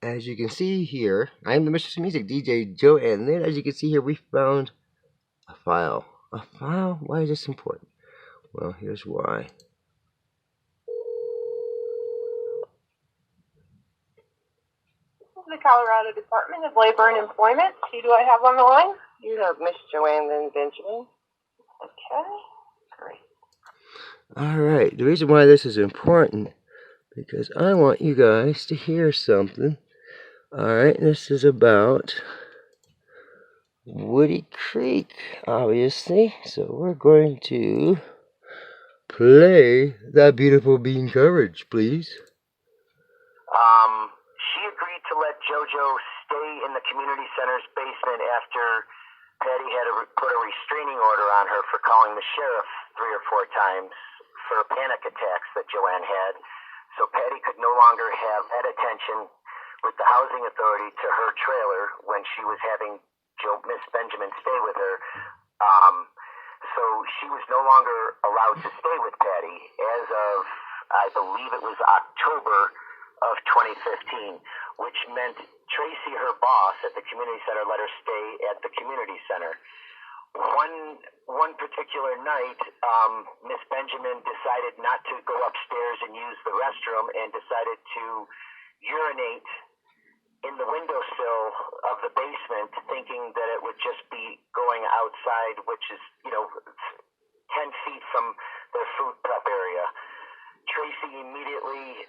as you can see here, I am the Mistress of Music, DJ Joanne. And then, as you can see here, we found a file. A file? Why is this important? Well, here's why. The Colorado Department of Labor and Employment. Who do I have on the line? You have Miss Joanne Lynn Benjamin. Okay, great. Alright, the reason why this is important, because I want you guys to hear something. Alright, this is about Woody Creek, obviously. So we're going to play that beautiful bean coverage, please. She agreed to let JoJo stay in the community center's basement after Patty had put a restraining order on her for calling the sheriff 3 or 4 times for panic attacks that Joanne had. So Patty could no longer have that attention with the housing authority to her trailer when she was having Miss Benjamin stay with her. So she was no longer allowed to stay with Patty as of, I believe it was October of 2015, which meant Tracy, her boss at the community center, let her stay at the community center. One particular night, Miss Benjamin decided not to go upstairs and use the restroom and decided to urinate in the windowsill of the basement, thinking that it would just be going outside, which is, 10 feet from their food prep area. Tracy immediately,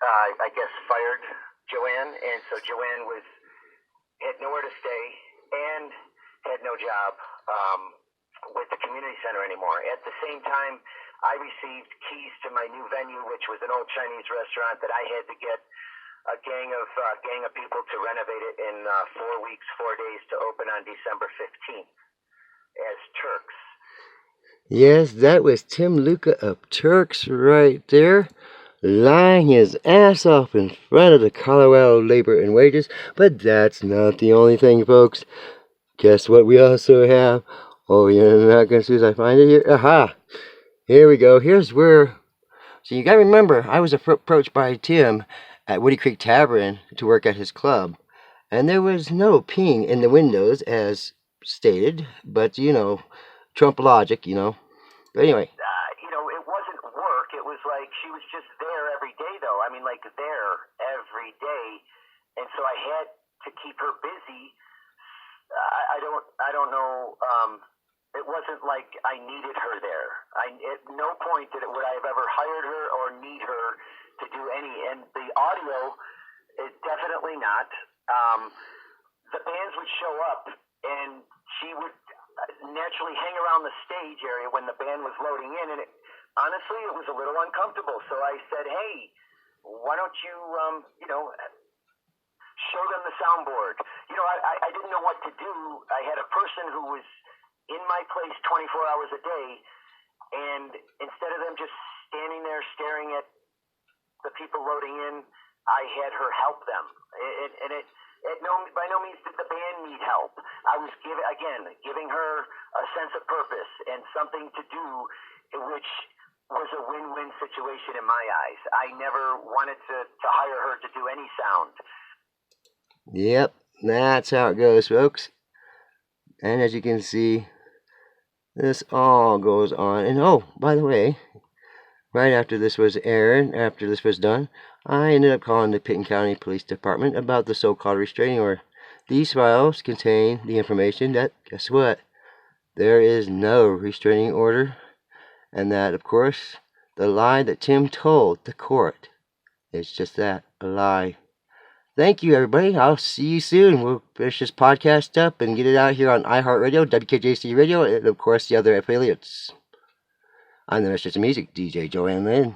I guess, fired Joanne, and so Joanne had nowhere to stay and had no job with the community center anymore. At the same time, I received keys to my new venue, which was an old Chinese restaurant that I had to get a gang of people to renovate it in 4 weeks, 4 days to open on December 15th as Turks. Yes, that was Tim Luca of Turks right there, lying his ass off in front of the Colorado Labor and Wages. But that's not the only thing, folks. Guess what we also have? Oh, you're not going to see as I find it here. Aha! Here we go. Here's where... So you got to remember, I was approached by Tim at Woody Creek Tavern to work at his club. And there was no peeing in the windows, as stated. But, Trump logic, But anyway... it wasn't work. It was like she was just there every day, though. I mean, like, there every day. And so I had to keep her busy. I don't know. It wasn't like I needed her there. At no point would I have ever hired her or need her to do any. And the audio is definitely not. The bands would show up, and she would naturally hang around the stage area when the band was loading in, and honestly, it was a little uncomfortable. So I said, hey, why don't you, show them the soundboard. I didn't know what to do. I had a person who was in my place 24 hours a day, and instead of them just standing there staring at the people loading in, I had her help them. By no means did the band need help. I was giving her a sense of purpose and something to do, which was a win-win situation in my eyes. I never wanted to hire her to do any sound. Yep, that's how it goes, folks. And as you can see, this all goes on. And oh, by the way, right after this was aired, after this was done, I ended up calling the Pitkin County Police Department about the so-called restraining order. These files contain the information that, guess what, there is no restraining order, and that, of course, the lie that Tim told the court is just that, a lie. Thank you, everybody. I'll see you soon. We'll finish this podcast up and get it out here on iHeartRadio, Wkjce Radio, and, of course, the other affiliates. I'm the Mistress of Music, DJ Joanne Lynn.